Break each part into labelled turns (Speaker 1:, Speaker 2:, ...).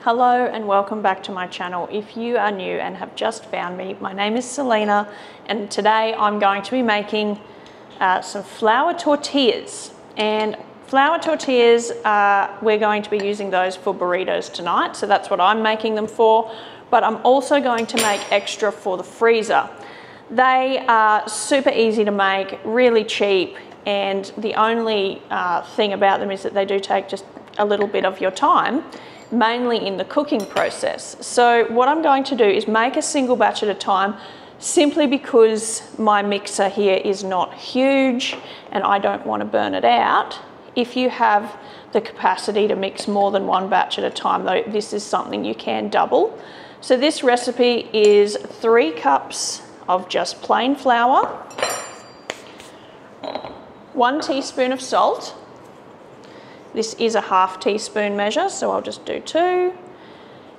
Speaker 1: Hello and welcome back to my channel. If you are new and have just found me, my name is Selena and today I'm going to be making some flour tortillas. And flour tortillas, we're going to be using those for burritos tonight, so that's what I'm making them for, but I'm also going to make extra for the freezer. They are super easy to make, really cheap, and the only thing about them is that they do take just a little bit of your time, mainly in the cooking process. So what I'm going to do is make a single batch at a time, simply because my mixer here is not huge and I don't want to burn it out. If you have the capacity to mix more than one batch at a time, though, this is something you can double. So this recipe is 3 cups of just plain flour, 1 teaspoon of salt. This is a ½ teaspoon measure, so I'll just do 2.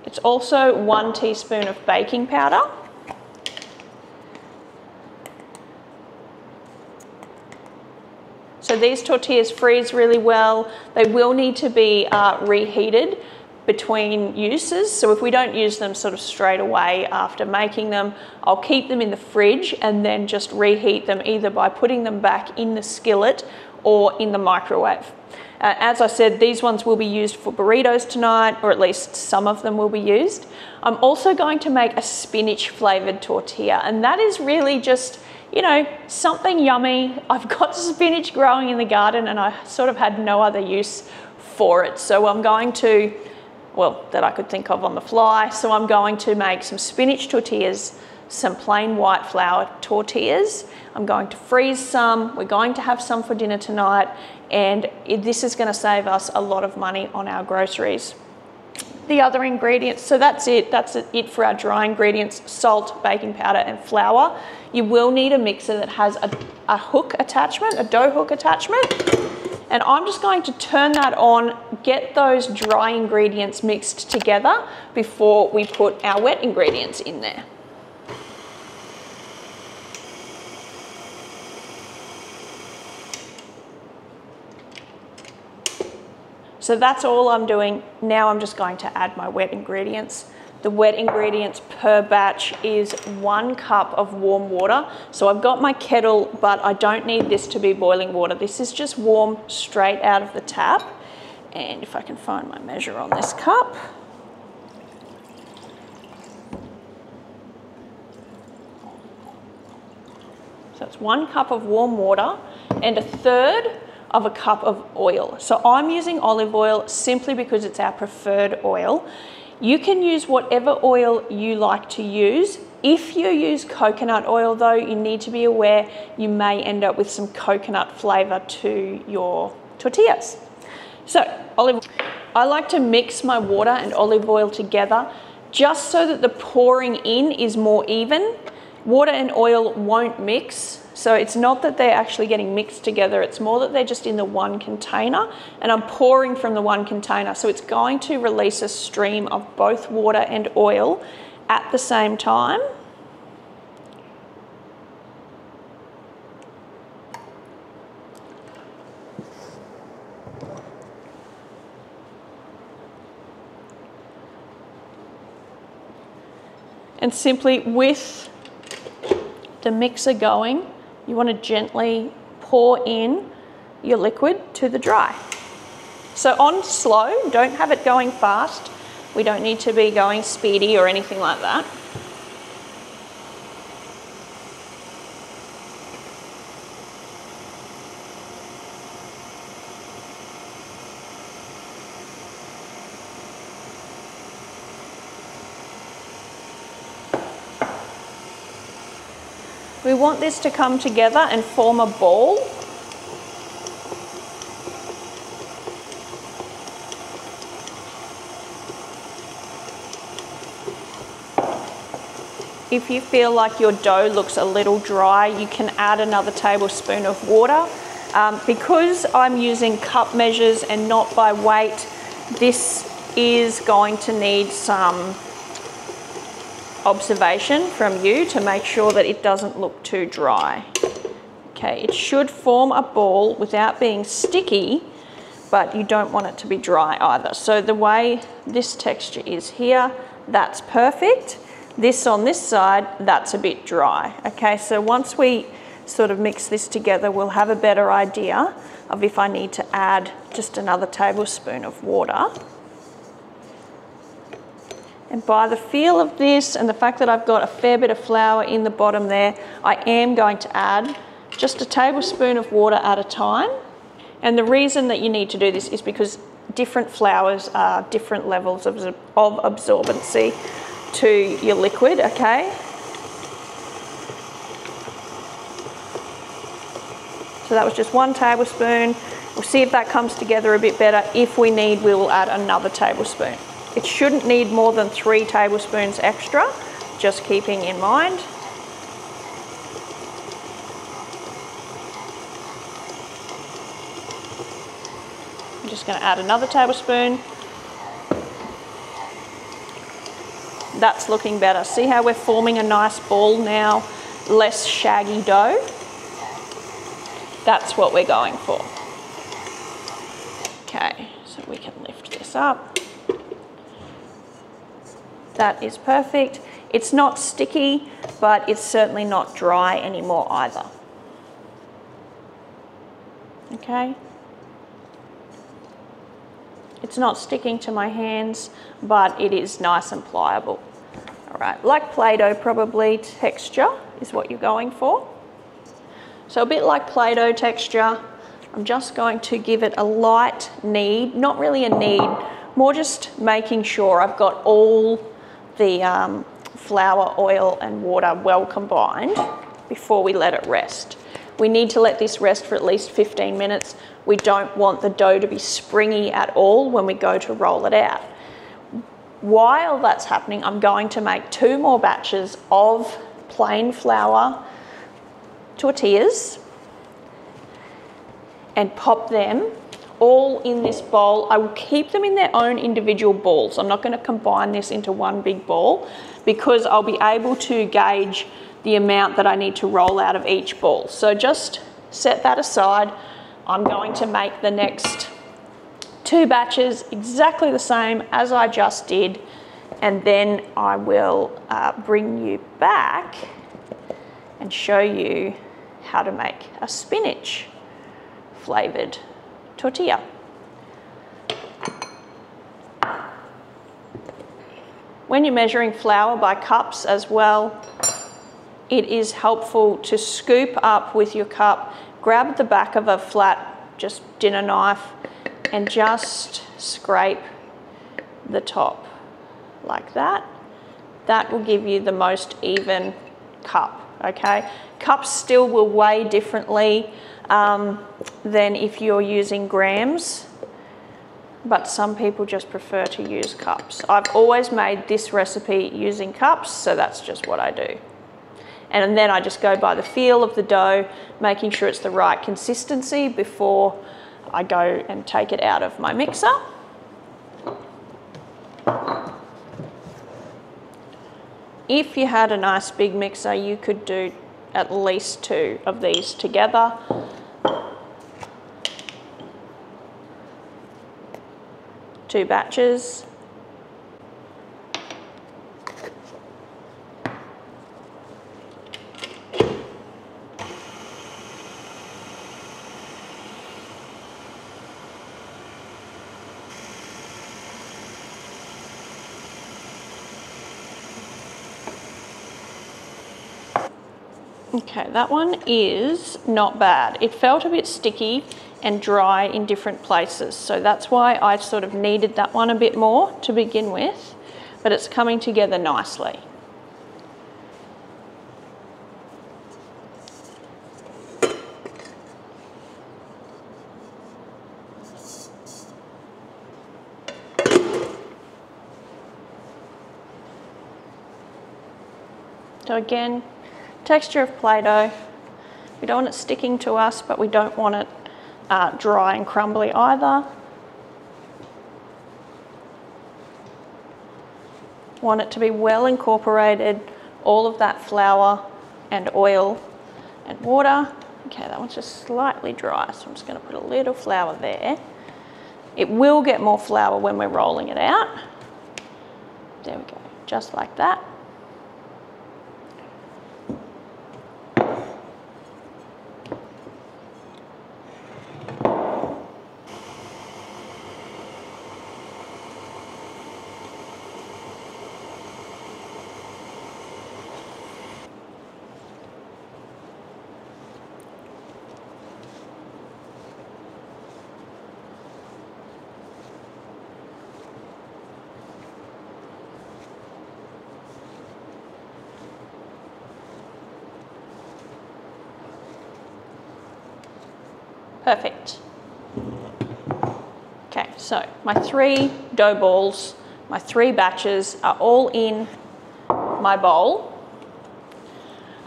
Speaker 1: It's also 1 teaspoon of baking powder. So these tortillas freeze really well. They will need to be reheated between uses. So if we don't use them sort of straight away after making them, I'll keep them in the fridge and then just reheat them either by putting them back in the skillet or in the microwave. As I said, these ones will be used for burritos tonight, or at least some of them will be used. I'm also going to make a spinach flavored tortilla, and that is really just, you know, something yummy. I've got spinach growing in the garden and I sort of had no other use for it. So I'm going to, well, that I could think of on the fly. So I'm going to make some spinach tortillas, some plain white flour tortillas. I'm going to freeze some. We're going to have some for dinner tonight, and this is going to save us a lot of money on our groceries. The other ingredients, so that's it for our dry ingredients: salt, baking powder and flour. You will need a mixer that has a hook attachment, a dough hook attachment, and I'm just going to turn that on, get those dry ingredients mixed together before we put our wet ingredients in there. So that's all I'm doing. Now I'm just going to add my wet ingredients. The wet ingredients per batch is 1 cup of warm water. So I've got my kettle, but I don't need this to be boiling water. This is just warm straight out of the tap. And if I can find my measure on this cup. So it's 1 cup of warm water and 1/3 of a cup of oil. So I'm using olive oil simply because it's our preferred oil. You can use whatever oil you like to use. If you use coconut oil though, you need to be aware you may end up with some coconut flavor to your tortillas. So I like to mix my water and olive oil together just so that the pouring in is more even. Water and oil won't mix, so it's not that they're actually getting mixed together, it's more that they're just in the one container, and I'm pouring from the one container, so it's going to release a stream of both water and oil at the same time. And simply with the mixer going, you want to gently pour in your liquid to the dry. So on slow, don't have it going fast. We don't need to be going speedy or anything like that. We want this to come together and form a ball. If you feel like your dough looks a little dry, you can add another tablespoon of water. Because I'm using cup measures and not by weight, this is going to need some observation from you to make sure that it doesn't look too dry. Okay, it should form a ball without being sticky, but you don't want it to be dry either. So the way this texture is here, that's perfect. This on this side, that's a bit dry. Okay, so once we sort of mix this together, we'll have a better idea of if I need to add just another tablespoon of water. And by the feel of this and the fact that I've got a fair bit of flour in the bottom there, I am going to add just a tablespoon of water at a time. And the reason that you need to do this is because different flours are different levels of absorbency to your liquid, okay? So that was just 1 tablespoon. We'll see if that comes together a bit better. If we need, we will add another tablespoon. It shouldn't need more than 3 tablespoons extra, just keeping in mind. I'm just going to add another tablespoon. That's looking better. See how we're forming a nice ball now, less shaggy dough? That's what we're going for. Okay, so we can lift this up. That is perfect. It's not sticky, but it's certainly not dry anymore either. Okay. It's not sticking to my hands, but it is nice and pliable. All right, like Play-Doh probably, texture is what you're going for. So a bit like Play-Doh texture, I'm just going to give it a light knead, not really a knead, more just making sure I've got all the flour, oil and water well combined before we let it rest. We need to let this rest for at least 15 minutes. We don't want the dough to be springy at all when we go to roll it out. While that's happening, I'm going to make 2 more batches of plain flour tortillas and pop them all in this bowl. I will keep them in their own individual balls. I'm not going to combine this into one big ball because I'll be able to gauge the amount that I need to roll out of each ball. So just set that aside. I'm going to make the next 2 batches exactly the same as I just did, and then I will bring you back and show you how to make a spinach flavoured tortilla. When you're measuring flour by cups as well, it is helpful to scoop up with your cup, grab the back of a flat just dinner knife and just scrape the top like that. That will give you the most even cup, okay? Cups still will weigh differently than if you're using grams, but some people just prefer to use cups. I've always made this recipe using cups, so that's just what I do. And then I just go by the feel of the dough, making sure it's the right consistency before I go and take it out of my mixer. If you had a nice big mixer, you could do at least 2 of these together. Two batches. Okay, that one is not bad. It felt a bit sticky and dry in different places, so that's why I sort of needed that one a bit more to begin with, but it's coming together nicely. So again, texture of Play-Doh. We don't want it sticking to us, but we don't want it dry and crumbly either. Want it to be well incorporated, all of that flour and oil and water. Okay, that one's just slightly dry, so I'm just going to put a little flour there. It will get more flour when we're rolling it out. There we go, just like that. Perfect. Okay, so my 3 dough balls, my 3 batches are all in my bowl.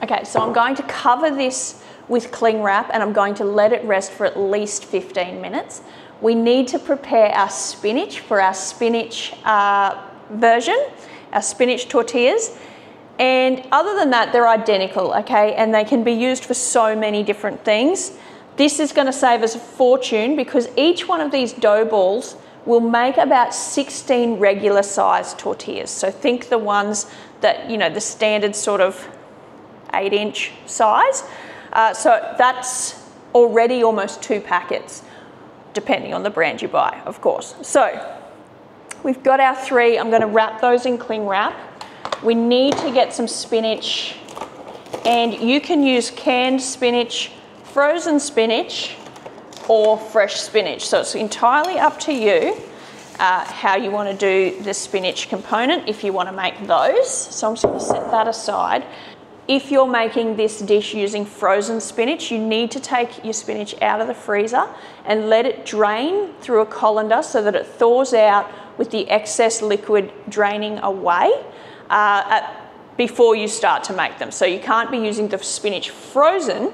Speaker 1: Okay, so I'm going to cover this with cling wrap and I'm going to let it rest for at least 15 minutes. We need to prepare our spinach for our spinach version, our spinach tortillas. And other than that, they're identical, okay? And they can be used for so many different things. This is going to save us a fortune because each one of these dough balls will make about 16 regular size tortillas. So think the ones that, you know, the standard sort of 8-inch size. So that's already almost 2 packets, depending on the brand you buy, of course. So we've got our 3. I'm going to wrap those in cling wrap. We need to get some spinach, and you can use canned spinach, frozen spinach, or fresh spinach. So it's entirely up to you how you want to do the spinach component if you want to make those. So I'm just going to set that aside. If you're making this dish using frozen spinach, you need to take your spinach out of the freezer and let it drain through a colander so that it thaws out with the excess liquid draining away before you start to make them. So you can't be using the spinach frozen.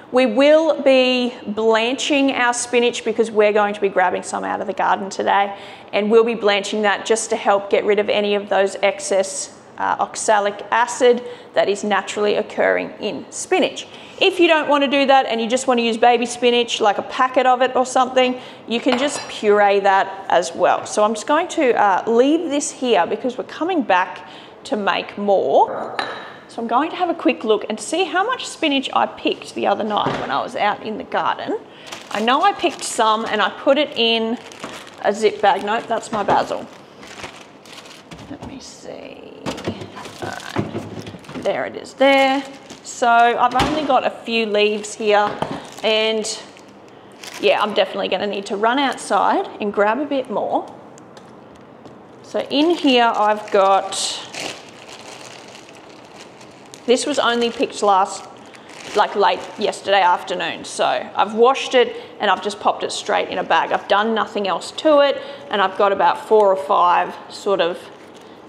Speaker 1: We will be blanching our spinach because we're going to be grabbing some out of the garden today, and we'll be blanching that just to help get rid of any of those excess oxalic acid that is naturally occurring in spinach. If you don't want to do that and you just want to use baby spinach, like a packet of it or something, you can just puree that as well. So I'm just going to leave this here because we're coming back to make more. So I'm going to have a quick look and see how much spinach I picked the other night when I was out in the garden. I know I picked some and I put it in a zip bag. Nope, that's my basil. Let me see. All right, there it is there. So I've only got a few leaves here, and yeah, I'm definitely going to need to run outside and grab a bit more. So in here I've got, this was only picked late yesterday afternoon. So I've washed it and I've just popped it straight in a bag. I've done nothing else to it, and I've got about 4 or 5 sort of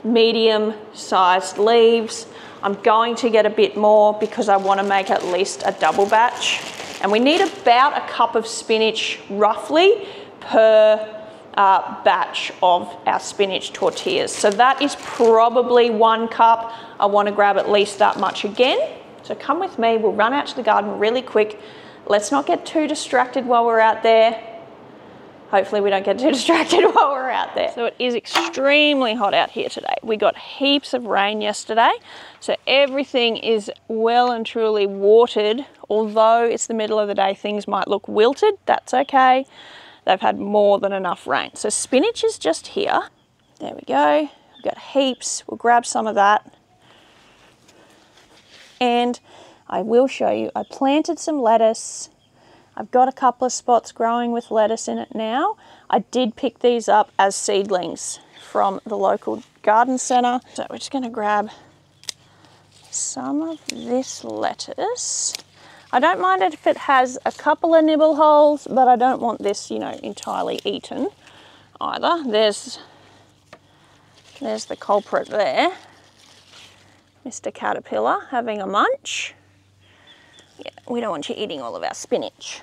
Speaker 1: medium sized leaves. I'm going to get a bit more because I want to make at least a double batch. And we need about a cup of spinach roughly per batch of our spinach tortillas. So that is probably 1 cup. I want to grab at least that much again. So come with me, we'll run out to the garden really quick. Let's not get too distracted while we're out there. Hopefully we don't get too distracted while we're out there. So it is extremely hot out here today. We got heaps of rain yesterday, so everything is well and truly watered. Although it's the middle of the day, things might look wilted. That's okay. They've had more than enough rain. So spinach is just here. There we go. We've got heaps. We'll grab some of that. And I will show you, I planted some lettuce. I've got a couple of spots growing with lettuce in it now. I did pick these up as seedlings from the local garden centre. So we're just going to grab some of this lettuce. I don't mind it if it has a couple of nibble holes, but I don't want this, you know, entirely eaten either. There's the culprit there. Mr. Caterpillar having a munch. Yeah, we don't want you eating all of our spinach.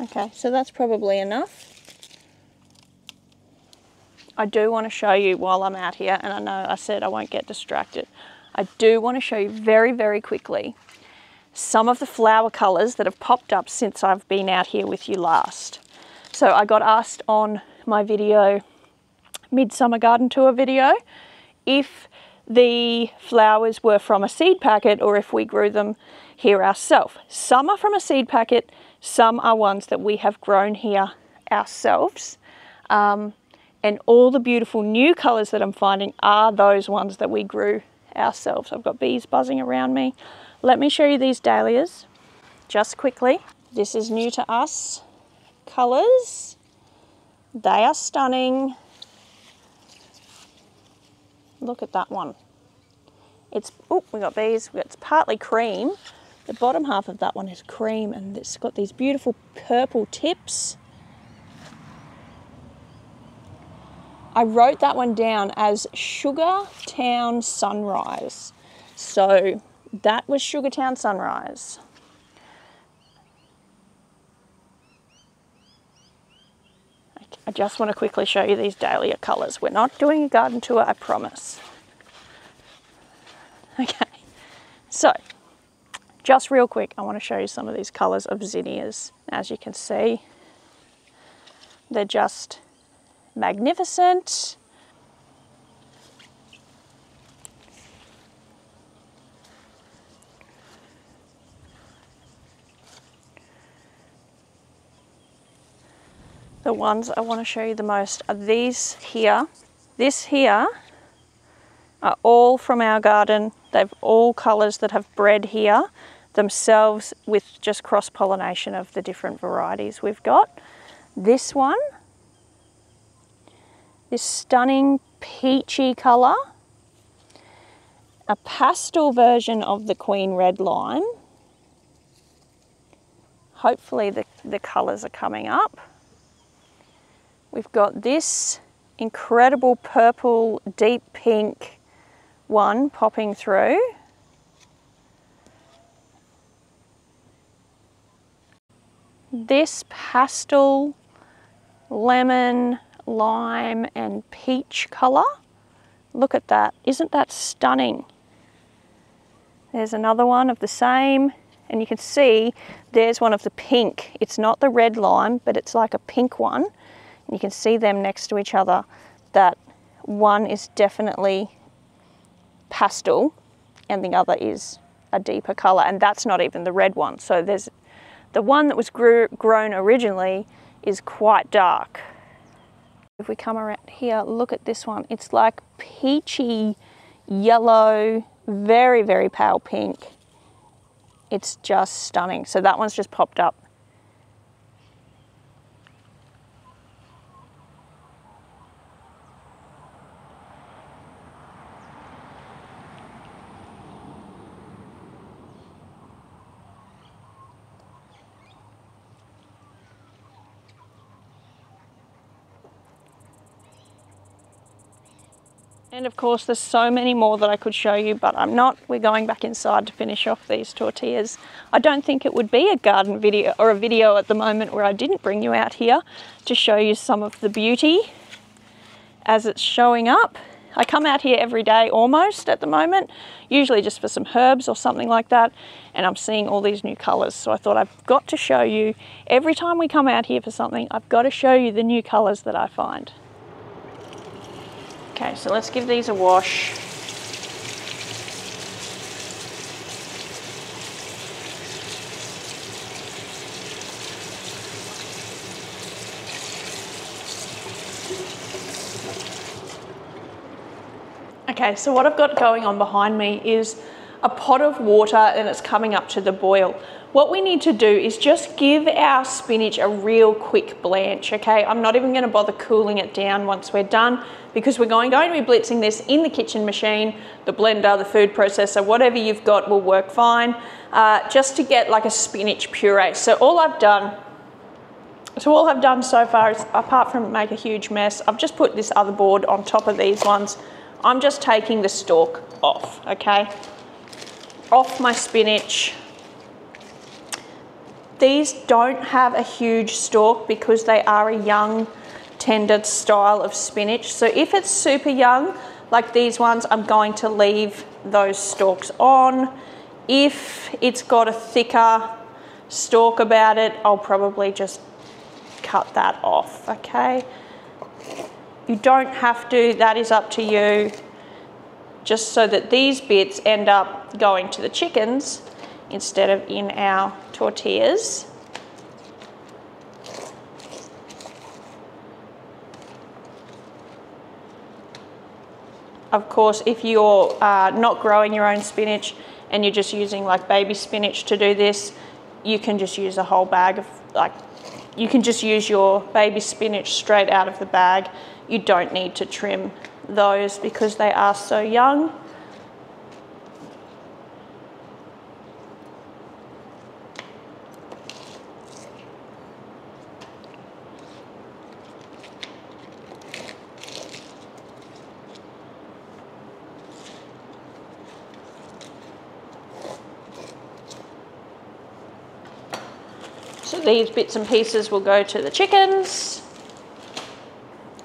Speaker 1: Okay, so that's probably enough. I do want to show you while I'm out here, and I know I said I won't get distracted. I do want to show you very, very quickly some of the flower colours that have popped up since I've been out here with you last. So I got asked on my video, Midsummer Garden Tour video, if the flowers were from a seed packet or if we grew them here ourselves. Some are from a seed packet, some are ones that we have grown here ourselves. And all the beautiful new colours that I'm finding are those ones that we grew ourselves. I've got bees buzzing around me. Let me show you these dahlias just quickly. This is new to us colours. They are stunning. Look at that one. It's, oh, we got bees. It's partly cream. The bottom half of that one is cream, and it's got these beautiful purple tips. I wrote that one down as Sugar Town Sunrise. So that was Sugar Town Sunrise. I just want to quickly show you these dahlia colours. We're not doing a garden tour, I promise. Okay, so just real quick, I want to show you some of these colours of zinnias. As you can see, they're just magnificent. The ones I want to show you the most are these here. This here are all from our garden. They've all colours that have bred here themselves with just cross-pollination of the different varieties we've got. This one, this stunning peachy colour, a pastel version of the Queen Red Lime. Hopefully the colours are coming up. We've got this incredible purple, deep pink one popping through. This pastel, lemon, lime and peach colour. Look at that. Isn't that stunning? There's another one of the same, and you can see there's one of the pink. It's not the red lime, but it's like a pink one. You can see them next to each other. That one is definitely pastel and the other is a deeper colour, and that's not even the red one. So there's the one that was grown originally is quite dark. If we come around here, look at this one. It's like peachy yellow, very, very pale pink. It's just stunning. So that one's just popped up. And of course there's so many more that I could show you, but I'm not. We're going back inside to finish off these tortillas. I don't think it would be a garden video or a video at the moment where I didn't bring you out here to show you some of the beauty as it's showing up. I come out here every day almost at the moment, usually just for some herbs or something like that, and I'm seeing all these new colours. So I thought I've got to show you, every time we come out here for something, I've got to show you the new colours that I find. Okay, so let's give these a wash. Okay, so what I've got going on behind me is a pot of water and it's coming up to the boil. What we need to do is just give our spinach a real quick blanch, okay? I'm not even gonna bother cooling it down once we're done because we're going to be blitzing this in the kitchen machine, the blender, the food processor, whatever you've got will work fine, just to get like a spinach puree. So all I've done so far is, apart from make a huge mess, I've just put this other board on top of these ones. I'm just taking the stalk off, okay? Off my spinach. These don't have a huge stalk because they are a young, tender style of spinach. So if it's super young, like these ones, I'm going to leave those stalks on. If it's got a thicker stalk about it, I'll probably just cut that off, okay? You don't have to, that is up to you, just so that these bits end up going to the chickens instead of in our tortillas. Of course, if you're not growing your own spinach and you're just using like baby spinach to do this, you can just use a whole bag of, like, you can just use your baby spinach straight out of the bag. You don't need to trim those because they are so young. So these bits and pieces will go to the chickens,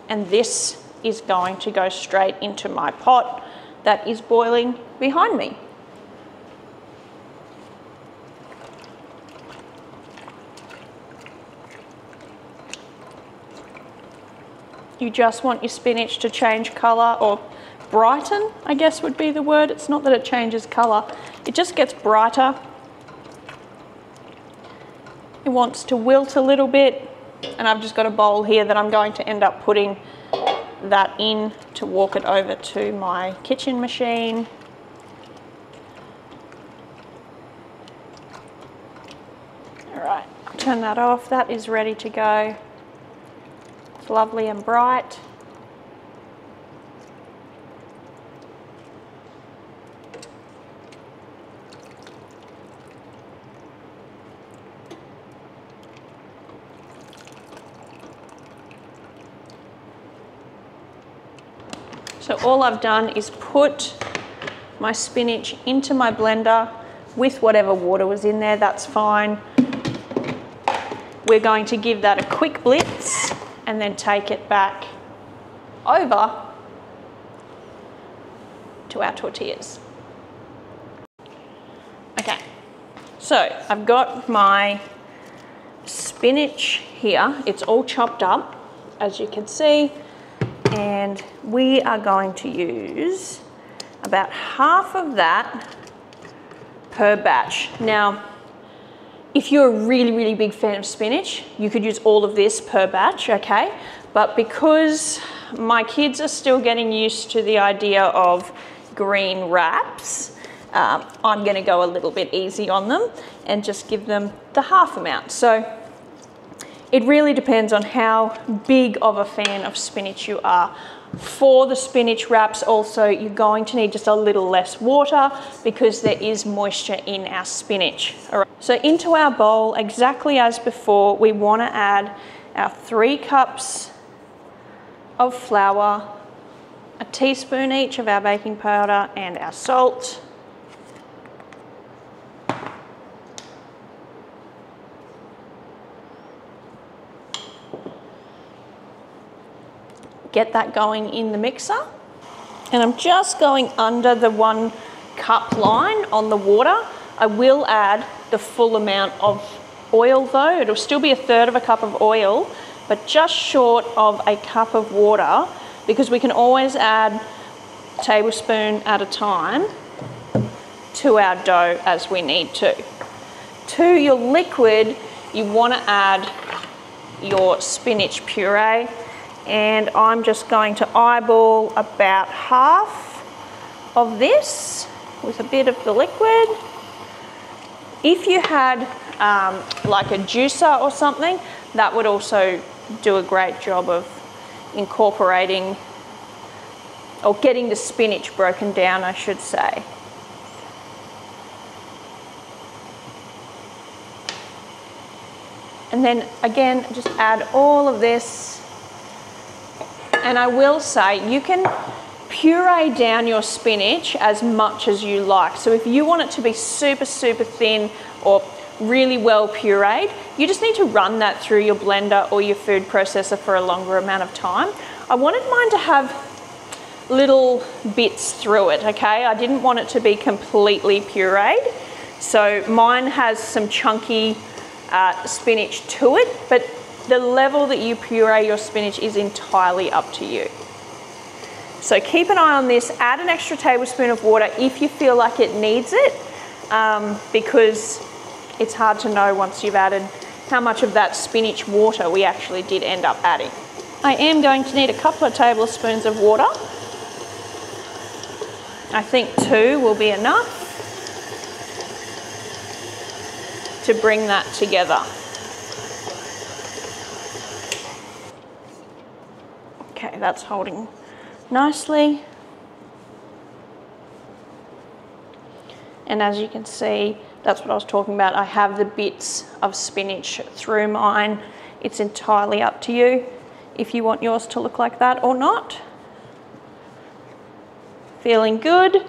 Speaker 1: and this is going to go straight into my pot that is boiling behind me. You just want your spinach to change colour, or brighten, I guess would be the word. It's not that it changes colour, it just gets brighter. It wants to wilt a little bit, and I've just got a bowl here that I'm going to end up putting that in to walk it over to my kitchen machine. All right, I'll turn that off. That is ready to go. It's lovely and bright. So all I've done is put my spinach into my blender with whatever water was in there, that's fine. We're going to give that a quick blitz and then take it back over to our tortillas. Okay, so I've got my spinach here. It's all chopped up, as you can see. And we are going to use about half of that per batch. Now, if you're a really, really big fan of spinach, you could use all of this per batch, okay? But because my kids are still getting used to the idea of green wraps, I'm gonna go a little bit easy on them and just give them the half amount. So it really depends on how big of a fan of spinach you are. For the spinach wraps also, you're going to need just a little less water because there is moisture in our spinach. All right. So into our bowl, exactly as before, we want to add our 3 cups of flour, a teaspoon each of our baking powder and our salt. Get that going in the mixer, and I'm just going under the 1 cup line on the water. I will add the full amount of oil though. It'll still be 1/3 of a cup of oil, but just short of a cup of water, because we can always add a tablespoon at a time to our dough as we need to. To your liquid, you want to add your spinach puree. And I'm just going to eyeball about half of this with a bit of the liquid. If you had like a juicer or something, that would also do a great job of incorporating or getting the spinach broken down, I should say. And then again, just add all of this. And I will say, you can puree down your spinach as much as you like. So if you want it to be super, super thin or really well pureed. You just need to run that through your blender or your food processor for a longer amount of time. I wanted mine to have little bits through it, okay? I didn't want it to be completely pureed. So mine has some chunky spinach to it, but the level that you puree your spinach is entirely up to you. So keep an eye on this, add an extra tablespoon of water if you feel like it needs it, because it's hard to know once you've added how much of that spinach water we actually did end up adding. I am going to need a couple of tablespoons of water. I think 2 will be enough to bring that together. Okay, that's holding nicely. And as you can see, that's what I was talking about. I have the bits of spinach through mine. It's entirely up to you if you want yours to look like that or not. Feeling good.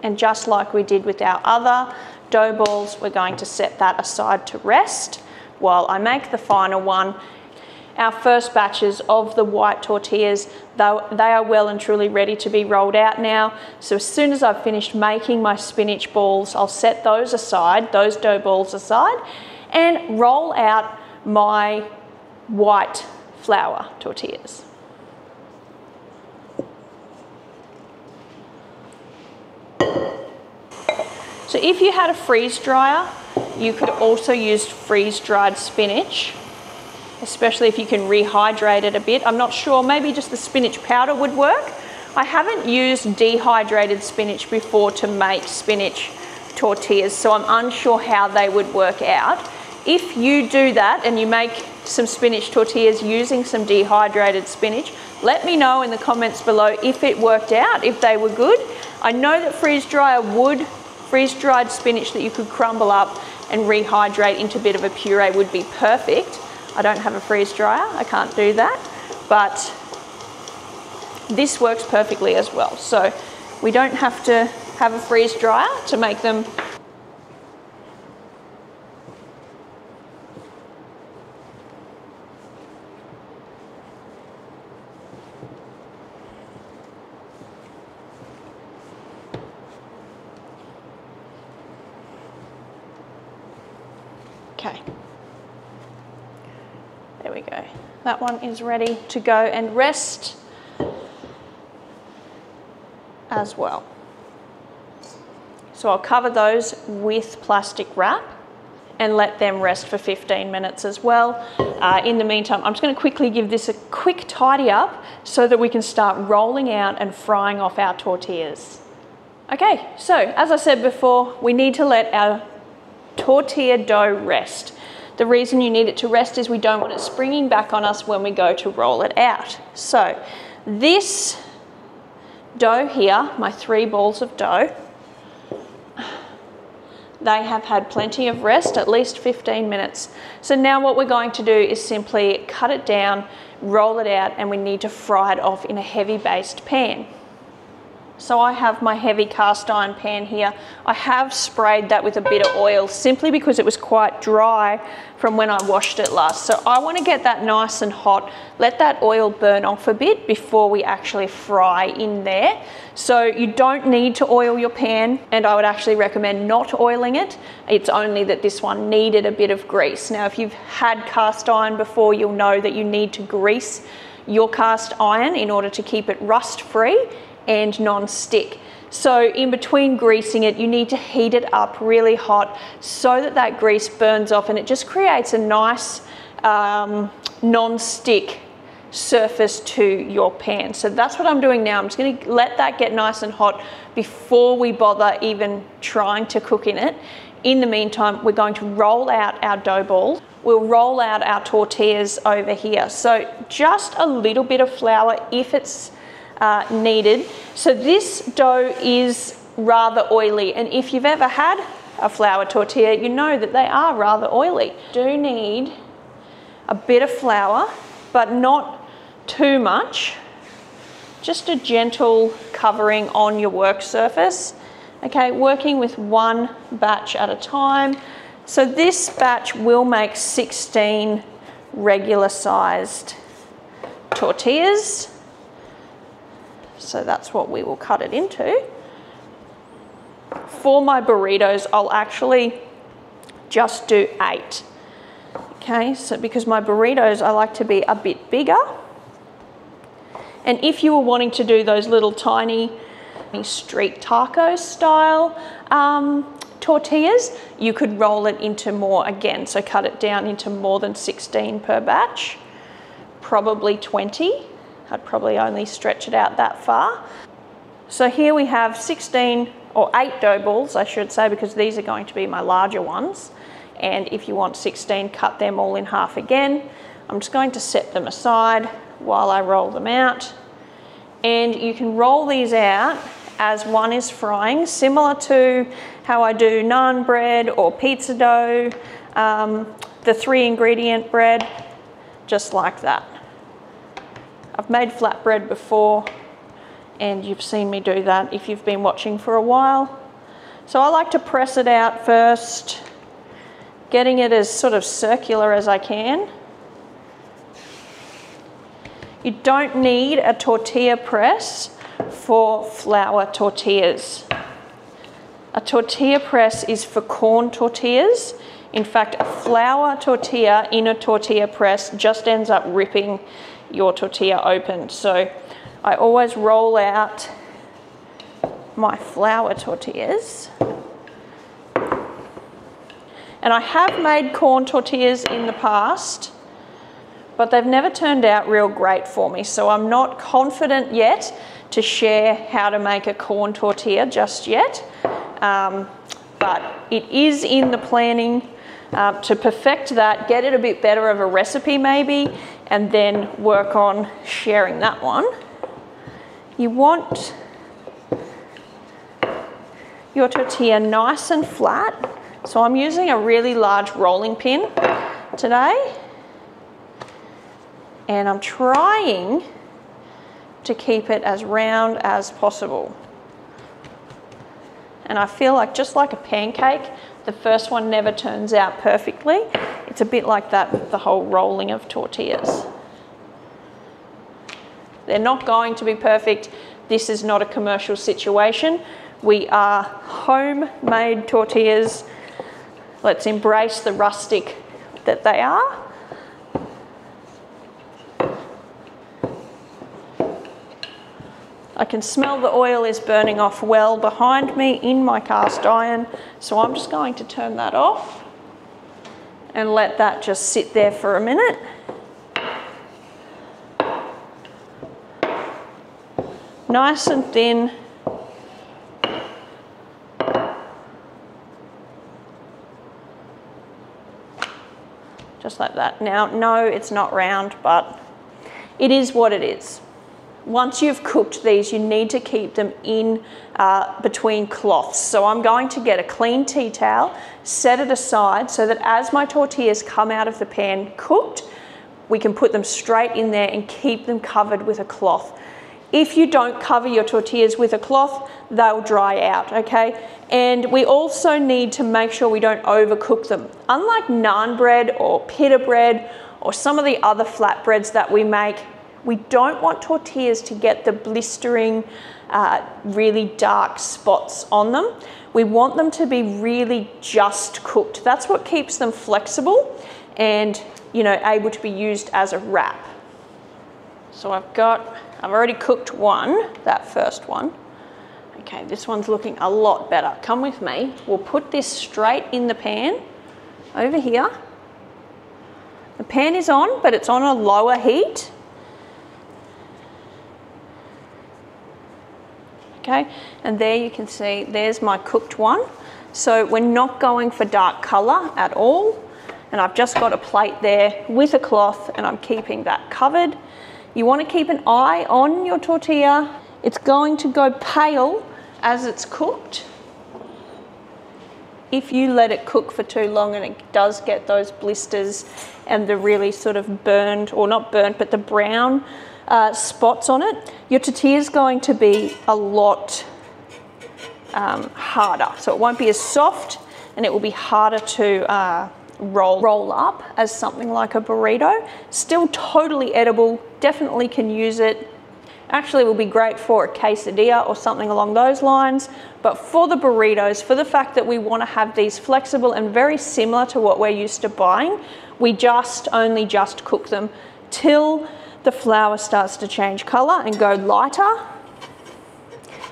Speaker 1: And just like we did with our other dough balls, we're going to set that aside to rest while I make the final one. Our first batches of the white tortillas, they are well and truly ready to be rolled out now. So as soon as I've finished making my spinach balls, I'll set those aside, those dough balls aside, and roll out my white flour tortillas. So if you had a freeze dryer, you could also use freeze dried spinach, especially if you can rehydrate it a bit. I'm not sure, maybe just the spinach powder would work. I haven't used dehydrated spinach before to make spinach tortillas, so I'm unsure how they would work out. If you do that and you make some spinach tortillas using some dehydrated spinach, let me know in the comments below if it worked out, if they were good. I know that freeze-dried spinach that you could crumble up and rehydrate into a bit of a puree would be perfect. I don't have a freeze dryer, I can't do that, but this works perfectly as well. So we don't have to have a freeze dryer to make them. Okay, there we go. That one is ready to go and rest as well. So I'll cover those with plastic wrap and let them rest for 15 minutes as well. In the meantime, I'm just going to quickly give this a quick tidy up so that we can start rolling out and frying off our tortillas. Okay, so as I said before, we need to let our tortilla dough rest. The reason you need it to rest is we don't want it springing back on us when we go to roll it out. So this dough here, my 3 balls of dough, they have had plenty of rest, at least 15 minutes. So now what we're going to do is simply cut it down, roll it out, and we need to fry it off in a heavy based pan. So I have my heavy cast iron pan here. I have sprayed that with a bit of oil simply because it was quite dry from when I washed it last. So I want to get that nice and hot, let that oil burn off a bit before we actually fry in there. So you don't need to oil your pan, and I would actually recommend not oiling it. It's only that this one needed a bit of grease. Now, if you've had cast iron before, you'll know that you need to grease your cast iron in order to keep it rust free and non-stick. So in between greasing it, you need to heat it up really hot so that that grease burns off and it just creates a nice non-stick surface to your pan. So that's what I'm doing now. I'm just going to let that get nice and hot before we bother even trying to cook in it. In the meantime, we're going to roll out our dough balls. We'll roll out our tortillas over here. So just a little bit of flour if it's needed. So this dough is rather oily, and if you've ever had a flour tortilla, you know that they are rather oily. Do need a bit of flour, but not too much, just a gentle covering on your work surface. Okay, working with one batch at a time. So this batch will make 16 regular sized tortillas. So that's what we will cut it into. For my burritos, I'll actually just do 8. Okay, so because my burritos, I like to be a bit bigger. And if you were wanting to do those little tiny street taco style tortillas, you could roll it into more again. So cut it down into more than 16 per batch, probably 20. I'd probably only stretch it out that far. So here we have 16 or 8 dough balls, I should say, because these are going to be my larger ones. And if you want 16, cut them all in half again. I'm just going to set them aside while I roll them out. And you can roll these out as one is frying, similar to how I do naan bread or pizza dough, the 3-ingredient bread, just like that. I've made flatbread before, and you've seen me do that if you've been watching for a while. So I like to press it out first, getting it as sort of circular as I can. You don't need a tortilla press for flour tortillas. A tortilla press is for corn tortillas. In fact, a flour tortilla in a tortilla press just ends up ripping your tortilla open. So I always roll out my flour tortillas. And I have made corn tortillas in the past, but they've never turned out real great for me. So I'm not confident yet to share how to make a corn tortilla just yet. But it is in the planning to perfect that, get it a bit better of a recipe maybe, and then work on sharing that one. You want your tortilla nice and flat. So I'm using a really large rolling pin today. And I'm trying to keep it as round as possible. And I feel like, just like a pancake, the first one never turns out perfectly. It's a bit like that with the whole rolling of tortillas. They're not going to be perfect. This is not a commercial situation. We are homemade tortillas. Let's embrace the rustic that they are. I can smell the oil is burning off well behind me in my cast iron, so I'm just going to turn that off and let that just sit there for a minute. Nice and thin. Just like that. Now, no, it's not round, but it is what it is. Once you've cooked these, you need to keep them in between cloths. So I'm going to get a clean tea towel, set it aside so that as my tortillas come out of the pan cooked, we can put them straight in there and keep them covered with a cloth. If you don't cover your tortillas with a cloth, they'll dry out, okay? And we also need to make sure we don't overcook them. Unlike naan bread or pita bread or some of the other flatbreads that we make, we don't want tortillas to get the blistering, really dark spots on them. We want them to be really just cooked. That's what keeps them flexible and, you know, able to be used as a wrap. So I've already cooked one, that first one. Okay, this one's looking a lot better. Come with me. We'll put this straight in the pan over here. The pan is on, but it's on a lower heat. Okay, and there you can see, there's my cooked one. So we're not going for dark color at all. And I've just got a plate there with a cloth and I'm keeping that covered. You want to keep an eye on your tortilla. It's going to go pale as it's cooked. If you let it cook for too long and it does get those blisters and the really sort of burned, or not burnt, but the brown spots on it, your tortilla is going to be a lot harder. So it won't be as soft, and it will be harder to roll up as something like a burrito. Still totally edible, definitely can use it. Actually will be great for a quesadilla or something along those lines. But for the burritos, for the fact that we want to have these flexible and very similar to what we're used to buying, we only just cook them till the flour starts to change color and go lighter.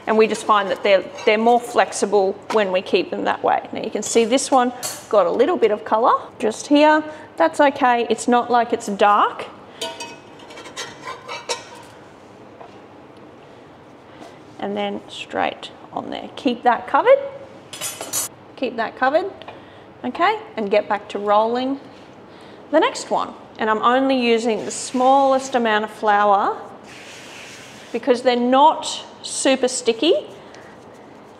Speaker 1: And we just find that they're more flexible when we keep them that way. Now you can see this one got a little bit of color just here. That's okay, it's not like it's dark. And then straight on there. Keep that covered. Keep that covered, okay? And get back to rolling the next one. And I'm only using the smallest amount of flour because they're not super sticky.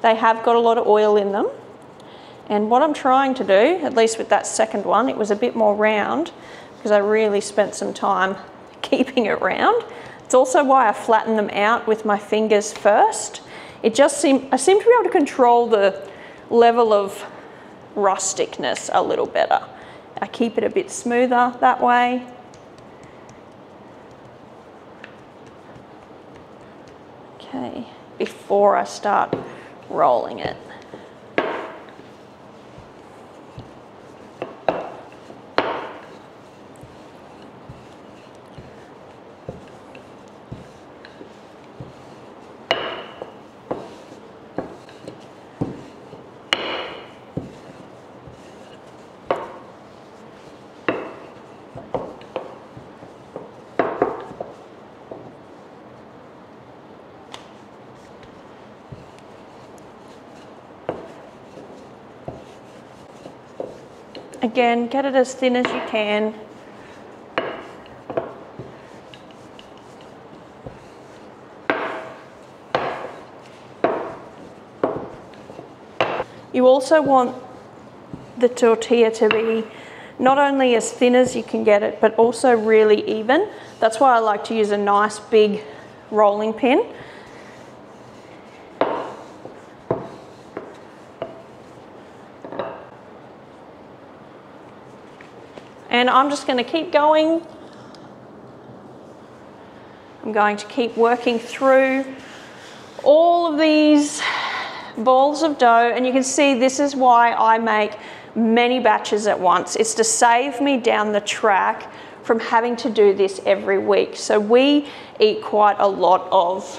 Speaker 1: They have got a lot of oil in them. And what I'm trying to do, at least with that second one, it was a bit more round because I really spent some time keeping it round. It's also why I flatten them out with my fingers first. I seem to be able to control the level of rusticness a little better. I keep it a bit smoother that way. Okay, before I start rolling it. Again, get it as thin as you can. You also want the tortilla to be not only as thin as you can get it, but also really even. That's why I like to use a nice big rolling pin. And I'm just going to keep going. I'm going to keep working through all of these balls of dough. And you can see this is why I make many batches at once. It's to save me down the track from having to do this every week. So we eat quite a lot of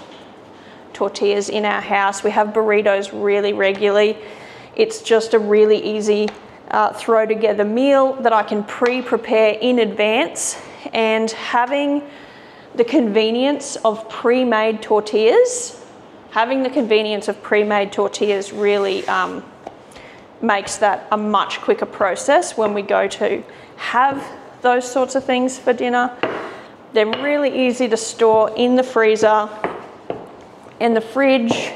Speaker 1: tortillas in our house. We have burritos really regularly. It's just a really easy throw together meal that I can pre-prepare in advance, and having the convenience of pre-made tortillas, really makes that a much quicker process when we go to have those sorts of things for dinner. They're really easy to store in the freezer, in the fridge,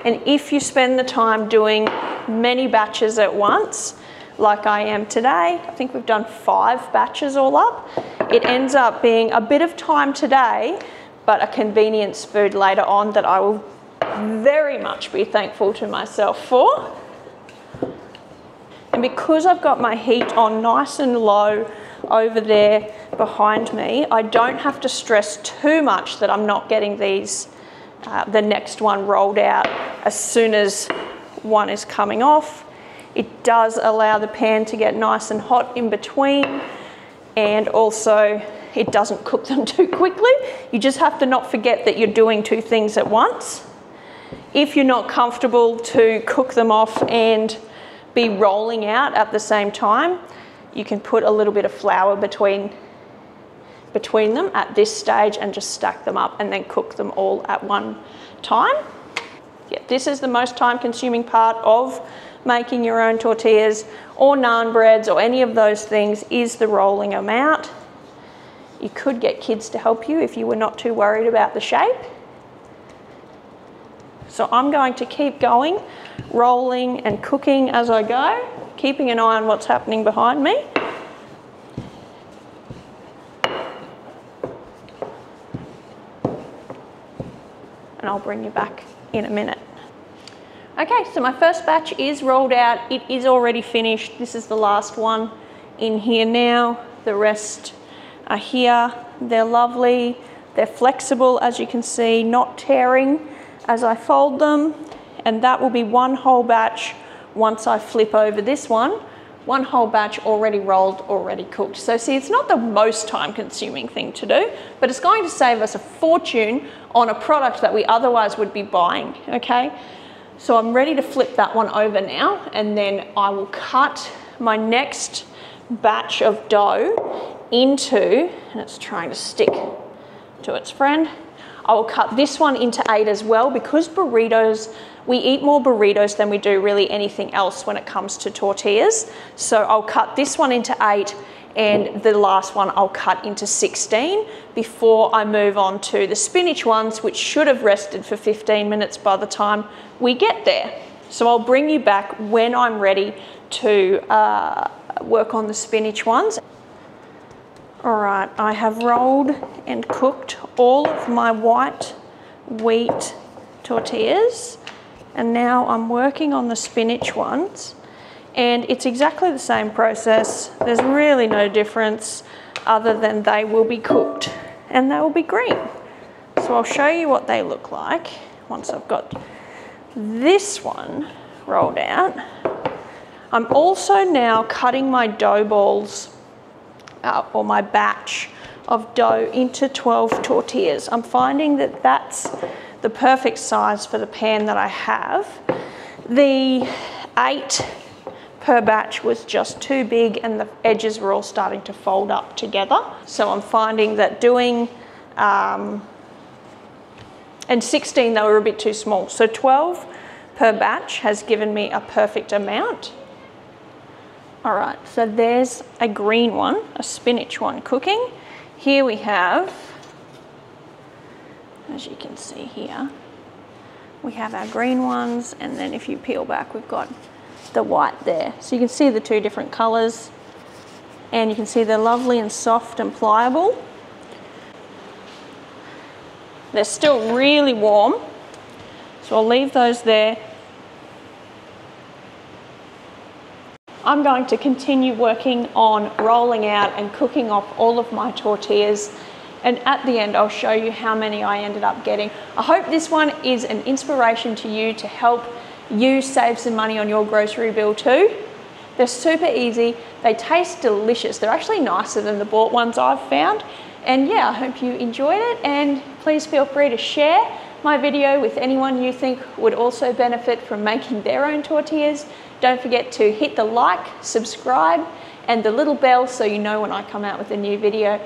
Speaker 1: and if you spend the time doing many batches at once, like I am today, I think we've done 5 batches all up, it ends up being a bit of time today, but a convenience food later on that I will very much be thankful to myself for. And because I've got my heat on nice and low over there behind me, I don't have to stress too much that I'm not getting these, the next one rolled out as soon as one is coming off. It does allow the pan to get nice and hot in between, and also it doesn't cook them too quickly. You just have to not forget that you're doing 2 things at once. If you're not comfortable to cook them off and be rolling out at the same time, you can put a little bit of flour between them at this stage and just stack them up and then cook them all at one time. Yeah, this is the most time-consuming part of making your own tortillas or naan breads or any of those things, is the rolling them out. You could get kids to help you if you were not too worried about the shape. So I'm going to keep going, rolling and cooking as I go, keeping an eye on what's happening behind me. and I'll bring you back in a minute. Okay, so my first batch is rolled out. It is already finished. This is the last one in here now. The rest are here. They're lovely. They're flexible, as you can see, not tearing as I fold them. And that will be one whole batch once I flip over this one. One whole batch already rolled, already cooked. So see, it's not the most time-consuming thing to do, but it's going to save us a fortune on a product that we otherwise would be buying, okay? So I'm ready to flip that one over now, and then I will cut my next batch of dough into, and it's trying to stick to its friend. I will cut this one into 8 as well, because burritos, we eat more burritos than we do really anything else when it comes to tortillas. So I'll cut this one into 8, and the last one I'll cut into 16 before I move on to the spinach ones, which should have rested for 15 minutes by the time we get there. So I'll bring you back when I'm ready to work on the spinach ones. All right, I have rolled and cooked all of my white wheat tortillas, and now I'm working on the spinach ones, and it's exactly the same process. There's really no difference other than they will be cooked and they will be green. So I'll show you what they look like once I've got this one rolled out. I'm also now cutting my dough balls or my batch of dough into 12 tortillas. I'm finding that that's the perfect size for the pan that I have. The 8 per batch was just too big, and the edges were all starting to fold up together. So I'm finding that doing, and 16 they were a bit too small. So 12 per batch has given me a perfect amount. All right, so there's a green one, a spinach one cooking. Here we have, as you can see here, we have our green ones, and then if you peel back, we've got the white there. So you can see the 2 different colors, and you can see they're lovely and soft and pliable. They're still really warm, so I'll leave those there. I'm going to continue working on rolling out and cooking off all of my tortillas, and at the end I'll show you how many I ended up getting. I hope this one is an inspiration to you to help you save some money on your grocery bill too. They're super easy, they taste delicious. They're actually nicer than the bought ones I've found. And yeah, I hope you enjoyed it, and please feel free to share my video with anyone you think would also benefit from making their own tortillas. Don't forget to hit the like, subscribe, and the little bell so you know when I come out with a new video.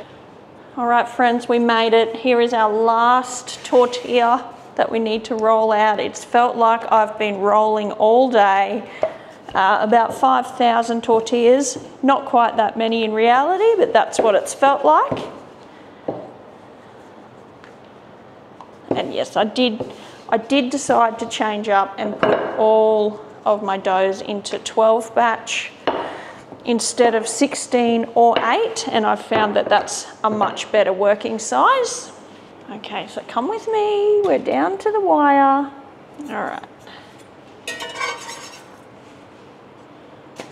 Speaker 1: All right, friends, we made it. Here is our last tortilla that we need to roll out. It's felt like I've been rolling all day. About 5,000 tortillas. Not quite that many in reality, but that's what it's felt like. And yes, I did decide to change up and put all of my doughs into 12 batch instead of 16 or 8, and I've found that that's a much better working size. Okay, so come with me, we're down to the wire. All right.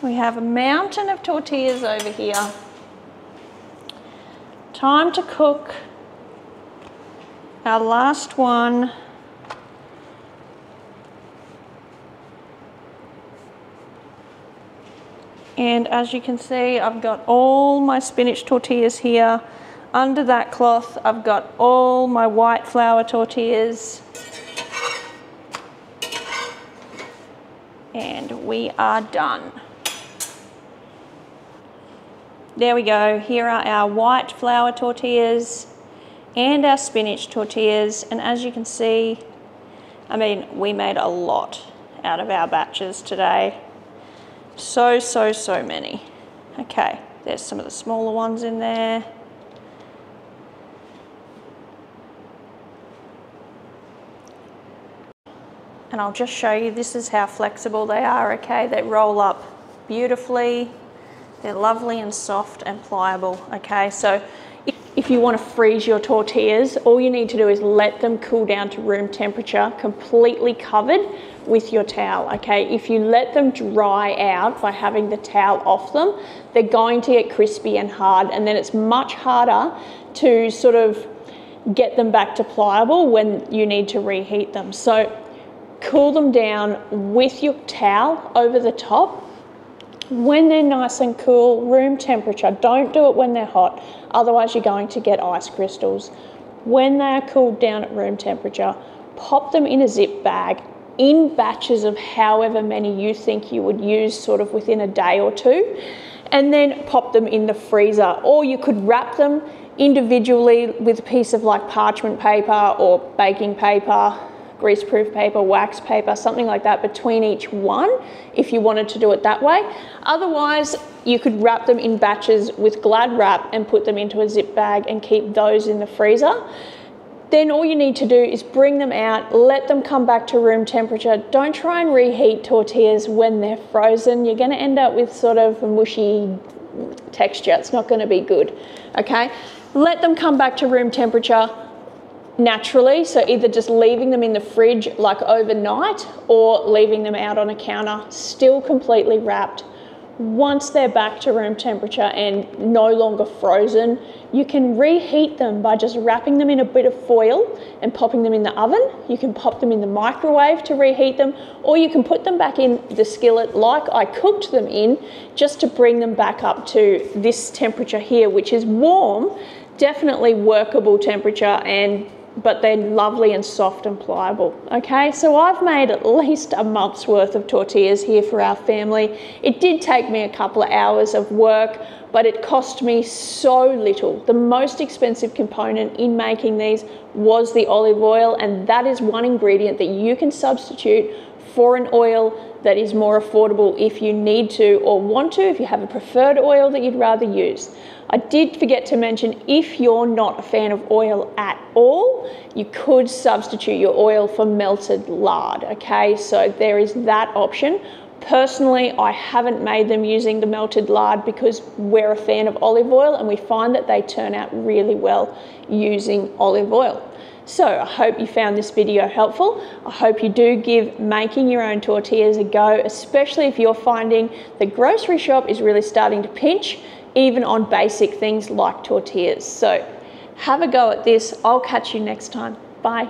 Speaker 1: We have a mountain of tortillas over here. Time to cook our last one. And as you can see, I've got all my spinach tortillas here. Under that cloth, I've got all my white flour tortillas. And we are done. There we go. Here are our white flour tortillas and our spinach tortillas. And as you can see, I mean, we made a lot out of our batches today. So many. Okay, there's some of the smaller ones in there. And I'll just show you, this is how flexible they are, okay? They roll up beautifully. They're lovely and soft and pliable, okay? So if you want to freeze your tortillas, all you need to do is let them cool down to room temperature, completely covered with your towel, okay? If you let them dry out by having the towel off them, they're going to get crispy and hard, and then it's much harder to sort of get them back to pliable when you need to reheat them. So cool them down with your towel over the top. When they're nice and cool, room temperature, don't do it when they're hot, otherwise you're going to get ice crystals. When they're cooled down at room temperature, pop them in a zip bag in batches of however many you think you would use sort of within a day or two, and then pop them in the freezer. Or you could wrap them individually with a piece of like parchment paper or baking paper, greaseproof paper, wax paper, something like that between each one if you wanted to do it that way. Otherwise, you could wrap them in batches with Glad wrap and put them into a zip bag and keep those in the freezer. Then all you need to do is bring them out, let them come back to room temperature. Don't try and reheat tortillas when they're frozen. You're going to end up with sort of a mushy texture. It's not going to be good, okay? Let them come back to room temperature naturally, so either just leaving them in the fridge like overnight or leaving them out on a counter, still completely wrapped. Once they're back to room temperature and no longer frozen, you can reheat them by just wrapping them in a bit of foil and popping them in the oven. You can pop them in the microwave to reheat them, or you can put them back in the skillet like I cooked them in, just to bring them back up to this temperature here, which is warm, definitely workable temperature, but they're lovely and soft and pliable, okay? So I've made at least a month's worth of tortillas here for our family. It did take me a couple of hours of work, but it cost me so little. The most expensive component in making these was the olive oil, and that is one ingredient that you can substitute for an oil that is more affordable if you need to or want to, if you have a preferred oil that you'd rather use. I did forget to mention, if you're not a fan of oil at all, you could substitute your oil for melted lard, okay? So there is that option. Personally, I haven't made them using the melted lard because we're a fan of olive oil and we find that they turn out really well using olive oil. So I hope you found this video helpful. I hope you do give making your own tortillas a go, especially if you're finding the grocery shop is really starting to pinch, even on basic things like tortillas. So have a go at this. I'll catch you next time. Bye.